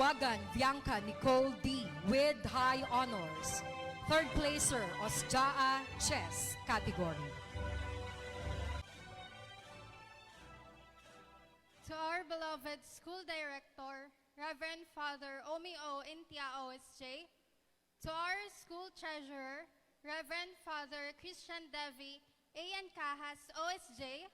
Dinagwagan Bianca Nicole D. with high honors. Third placer, Osjaa Chess category. To our beloved school director, Reverend Father Omio Intia OSJ, to our school treasurer, Reverend Father Christian Devi A.N. Kahas OSJ,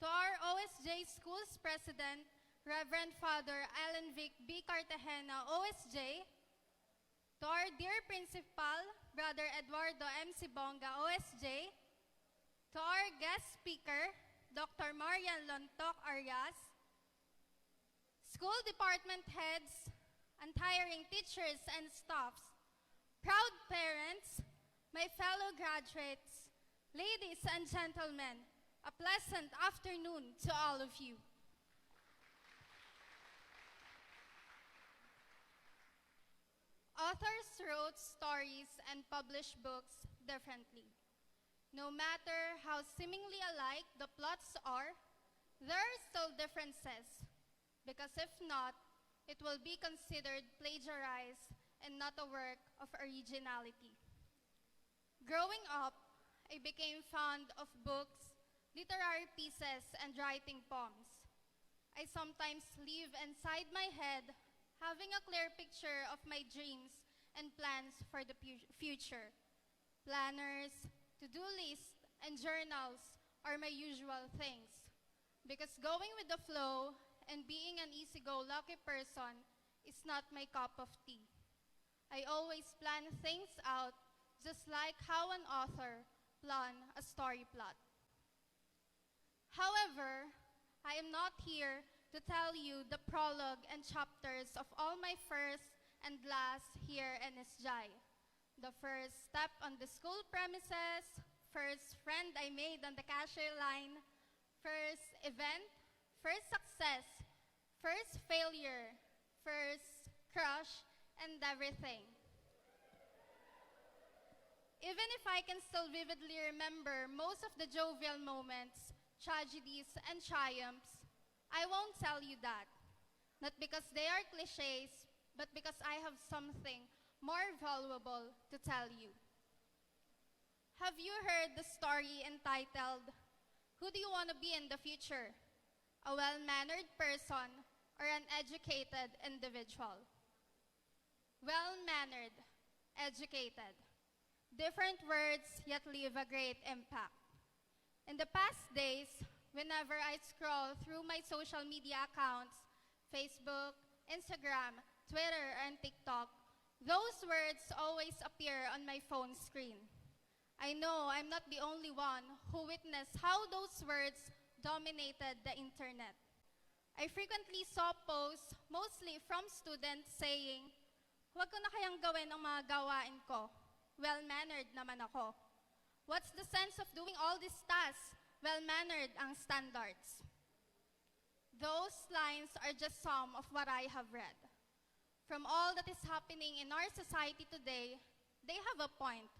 to our OSJ Schools President, Reverend Father Alan Vic B. Cartagena OSJ, to our dear Principal, Brother Eduardo M. Sibonga OSJ, to our guest speaker, Dr. Marian Lontok Arias, school department heads, untiring teachers and staffs, proud parents, my fellow graduates, ladies and gentlemen, a pleasant afternoon to all of you. Authors wrote stories and published books differently. No matter how seemingly alike the plots are, there are still differences, because if not, it will be considered plagiarized and not a work of originality. Growing up, I became fond of books, literary pieces, and writing poems. I sometimes live inside my head, having a clear picture of my dreams and plans for the future. Planners, to-do lists, and journals are my usual things, because going with the flow and being an easy-go-lucky person is not my cup of tea. I always plan things out just like how an author plans a story plot. However, I am not here to tell you the prologue and chapters of all my first and last here in SJI. The first step on the school premises, first friend I made on the cashier line, first event, first success, first failure, first crush, and everything. Even if I can still vividly remember most of the jovial moments, tragedies, and triumphs, I won't tell you that. Not because they are cliches, but because I have something more valuable to tell you. Have you heard the story entitled, "Who do you want to be in the future? A well-mannered person or an educated individual?" Well-mannered, educated. Different words, yet leave a great impact. In the past days, whenever I scroll through my social media accounts, Facebook, Instagram, Twitter, and TikTok, those words always appear on my phone screen. I know I'm not the only one who witnessed how those words dominated the internet. I frequently saw posts, mostly from students, saying, "Huwag ko na kayang gawin ang mga gawain ko. Well-mannered naman ako. What's the sense of doing all these tasks? Well-mannered ang standards." Those lines are just some of what I have read. From all that is happening in our society today, they have a point.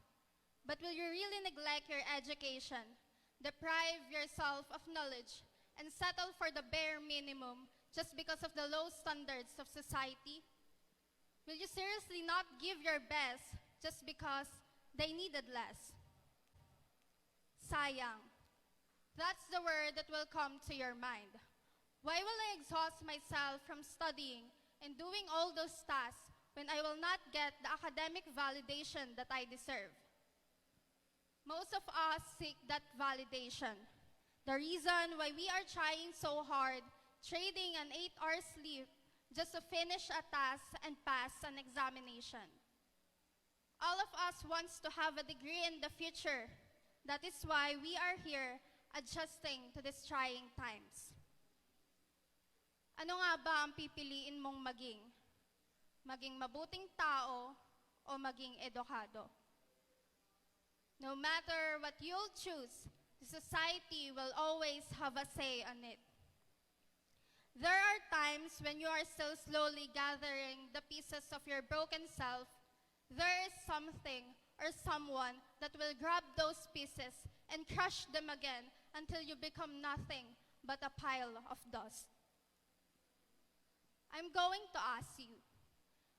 But will you really neglect your education, deprive yourself of knowledge, and settle for the bare minimum just because of the low standards of society? Will you seriously not give your best just because they needed less? Sayang. That's the word that will come to your mind. Why will I exhaust myself from studying and doing all those tasks when I will not get the academic validation that I deserve? Most of us seek that validation. The reason why we are trying so hard, trading an 8-hour sleep just to finish a task and pass an examination. All of us wants to have a degree in the future. That is why we are here adjusting to these trying times. Ano nga ba ang pipiliin mong maging? Maging mabuting tao o maging edukado? No matter what you'll choose, the society will always have a say on it. There are times when you are still slowly gathering the pieces of your broken self. There is something or someone that will grab those pieces and crush them again until you become nothing but a pile of dust. I'm going to ask you,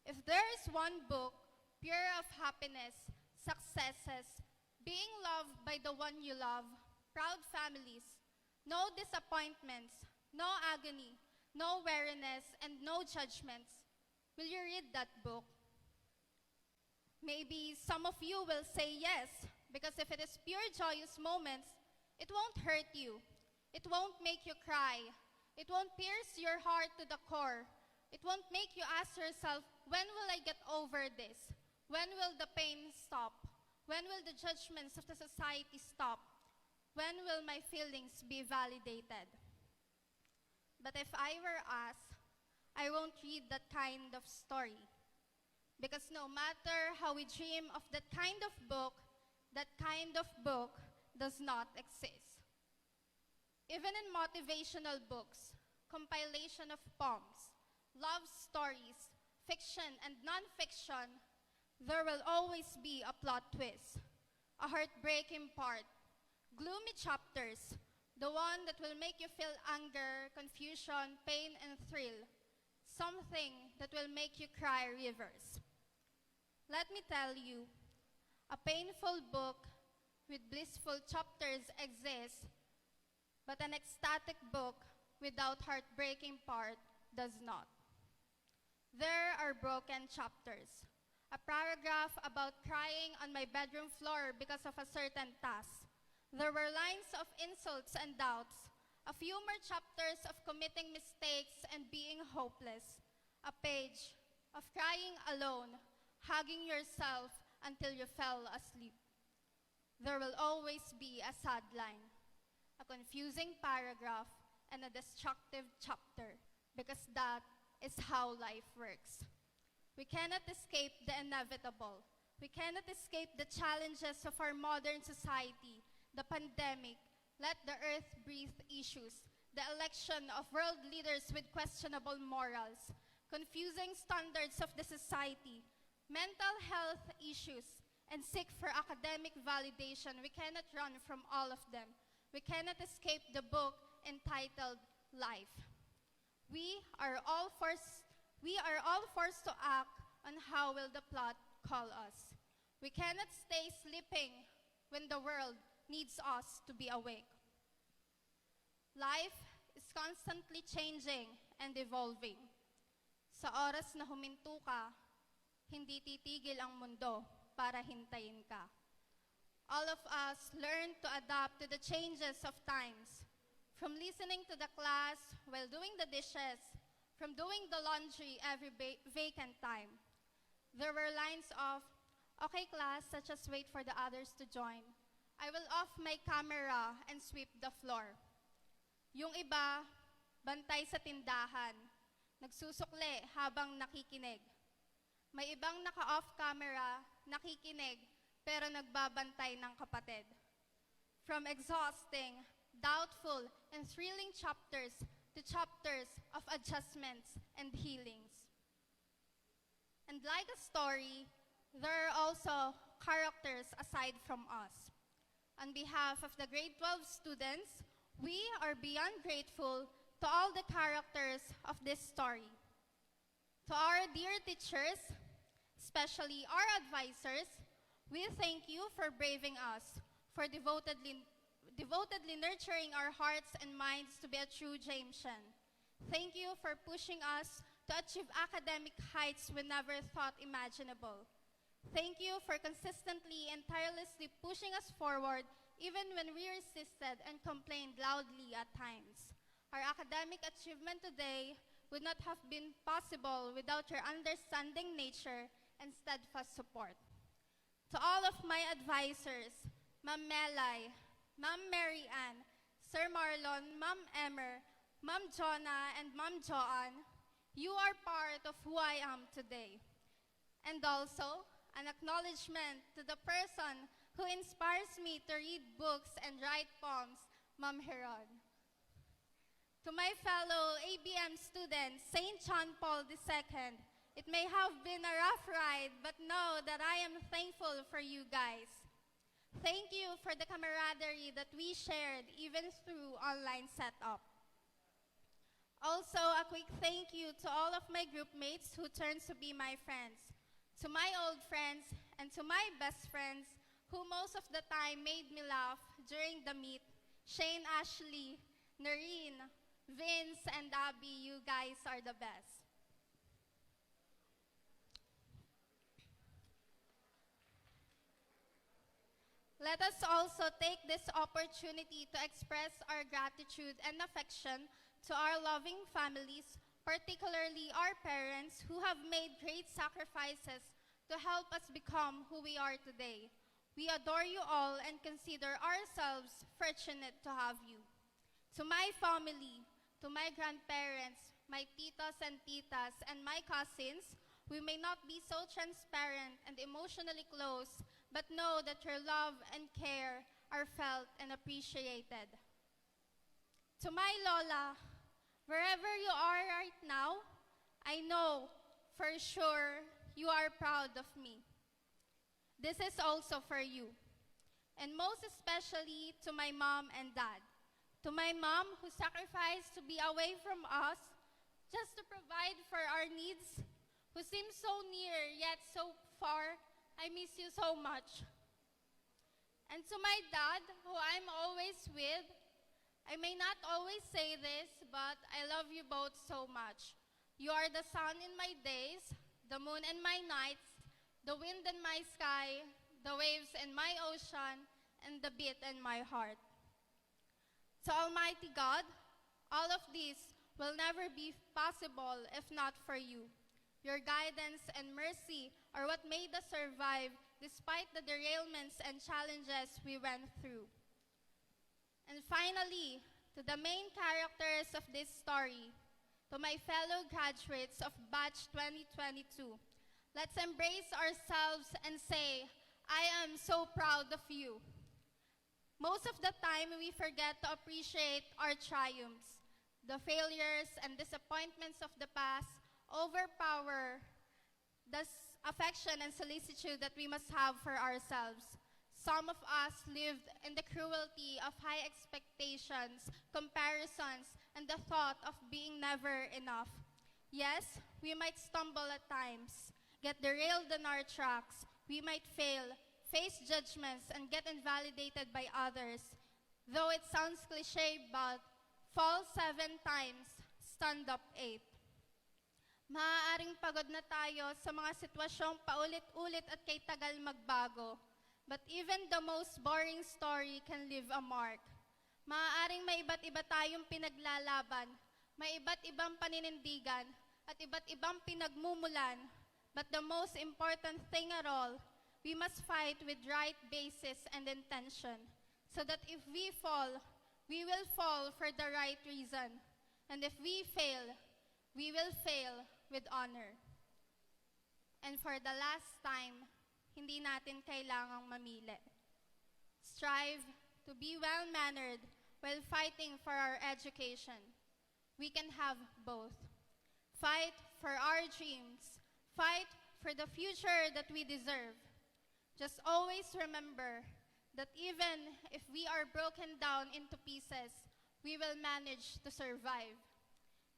if there is one book pure of happiness, successes, being loved by the one you love, proud families, no disappointments, no agony, no weariness, and no judgments, will you read that book? Maybe some of you will say yes, because if it is pure joyous moments, it won't hurt you. It won't make you cry. It won't pierce your heart to the core. It won't make you ask yourself, when will I get over this? When will the pain stop? When will the judgments of the society stop? When will my feelings be validated? But if I were asked, I won't read that kind of story. Because no matter how we dream of that kind of book does not exist. Even in motivational books, compilation of poems, love stories, fiction and non-fiction, there will always be a plot twist, a heartbreaking part, gloomy chapters, the one that will make you feel anger, confusion, pain, and thrill, something that will make you cry rivers. Let me tell you, a painful book with blissful chapters exists, but an ecstatic book without heartbreaking part does not. There are broken chapters. A paragraph about crying on my bedroom floor because of a certain task. There were lines of insults and doubts. A few more chapters of committing mistakes and being hopeless. A page of crying alone, hugging yourself until you fell asleep. There will always be a sad line, a confusing paragraph, and a destructive chapter, because that is how life works. We cannot escape the inevitable. We cannot escape the challenges of our modern society, the pandemic, let the earth breathe issues, the election of world leaders with questionable morals, confusing standards of the society, mental health issues, and seek for academic validation. We cannot run from all of them. We cannot escape the book entitled Life. We are all forced to act on how will the plot call us. We cannot stay sleeping when the world needs us to be awake. Life is constantly changing and evolving. Sa oras na huminto ka, hindi titigil ang mundo para hintayin ka. All of us learn to adapt to the changes of times. From listening to the class while doing the dishes, from doing the laundry every vacant time. There were lines of, okay class, let's just wait for the others to join. I will off my camera and sweep the floor. Yung iba, bantay sa tindahan, nagsusukli habang nakikinig. May ibang naka-off camera, nakikinig, pero nagbabantay ng kapatid. From exhausting, doubtful, and thrilling chapters to chapters of adjustments and healings. And like a story, there are also characters aside from us. On behalf of the grade 12 students, we are beyond grateful to all the characters of this story. To our dear teachers, especially our advisors, we thank you for braving us, for devotedly nurturing our hearts and minds to be a true Jamesian. Thank you for pushing us to achieve academic heights we never thought imaginable. Thank you for consistently and tirelessly pushing us forward even when we resisted and complained loudly at times. Our academic achievement today would not have been possible without your understanding nature and steadfast support. To all of my advisors, Ma'am Melay, Ma'am Mary Ann, Sir Marlon, Ma'am Emmer, Ma'am Jonah, and Ma'am Joanne, you are part of who I am today. And also, an acknowledgement to the person who inspires me to read books and write poems, Ma'am Heron. To my fellow ABM students, St. John Paul II, it may have been a rough ride, but know that I am thankful for you guys. Thank you for the camaraderie that we shared even through online setup. Also, a quick thank you to all of my group mates who turned to be my friends, to my old friends, and to my best friends who most of the time made me laugh during the meet. Shane, Ashley, Noreen, Vince, and Abby, you guys are the best. Let us also take this opportunity to express our gratitude and affection to our loving families, particularly our parents who have made great sacrifices to help us become who we are today. We adore you all and consider ourselves fortunate to have you. To my family, to my grandparents, my titas and titas, and my cousins, we may not be so transparent and emotionally close, but know that your love and care are felt and appreciated. To my Lola, wherever you are right now, I know for sure you are proud of me. This is also for you. And most especially to my mom and dad. To my mom who sacrificed to be away from us just to provide for our needs, who seems so near yet so far. I miss you so much. And to my dad, who I'm always with, I may not always say this, but I love you both so much. You are the sun in my days, the moon in my nights, the wind in my sky, the waves in my ocean, and the beat in my heart. To Almighty God, all of these will never be possible if not for you. Your guidance and mercy are what made us survive despite the derailments and challenges we went through. And finally, to the main characters of this story, to my fellow graduates of Batch 2022, let's embrace ourselves and say, I am so proud of you. Most of the time, we forget to appreciate our triumphs. The failures and disappointments of the past overpower the affection and solicitude that we must have for ourselves. Some of us lived in the cruelty of high expectations, comparisons, and the thought of being never enough. Yes, we might stumble at times, get derailed on our tracks. We might fail, face judgments, and get invalidated by others. Though it sounds cliche, but fall 7 times, stand up 8. Maaaring pagod na tayo sa mga sitwasyong paulit-ulit at kay tagal magbago. But even the most boring story can leave a mark. Maaaring may iba't iba tayong pinaglalaban, may iba't ibang paninindigan, at iba't ibang pinagmumulan. But the most important thing at all, we must fight with right basis and intention, so that if we fall, we will fall for the right reason. And if we fail, we will fail with honor. And for the last time, hindi natin kailangang mamili. Strive to be well-mannered while fighting for our education. We can have both. Fight for our dreams. Fight for the future that we deserve. Just always remember that even if we are broken down into pieces, we will manage to survive.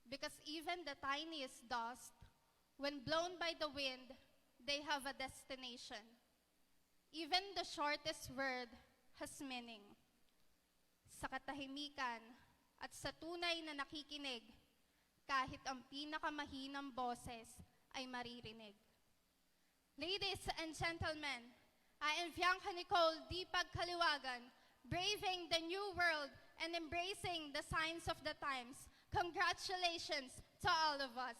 Because even the tiniest dust, when blown by the wind, they have a destination. Even the shortest word has meaning. Sa katahimikan at sa tunay na nakikinig, kahit ang pinakamahinang boses ay maririnig. Ladies and gentlemen, I am Bianca Nicole D. Pagkaliwagan, braving the new world and embracing the signs of the times. Congratulations to all of us.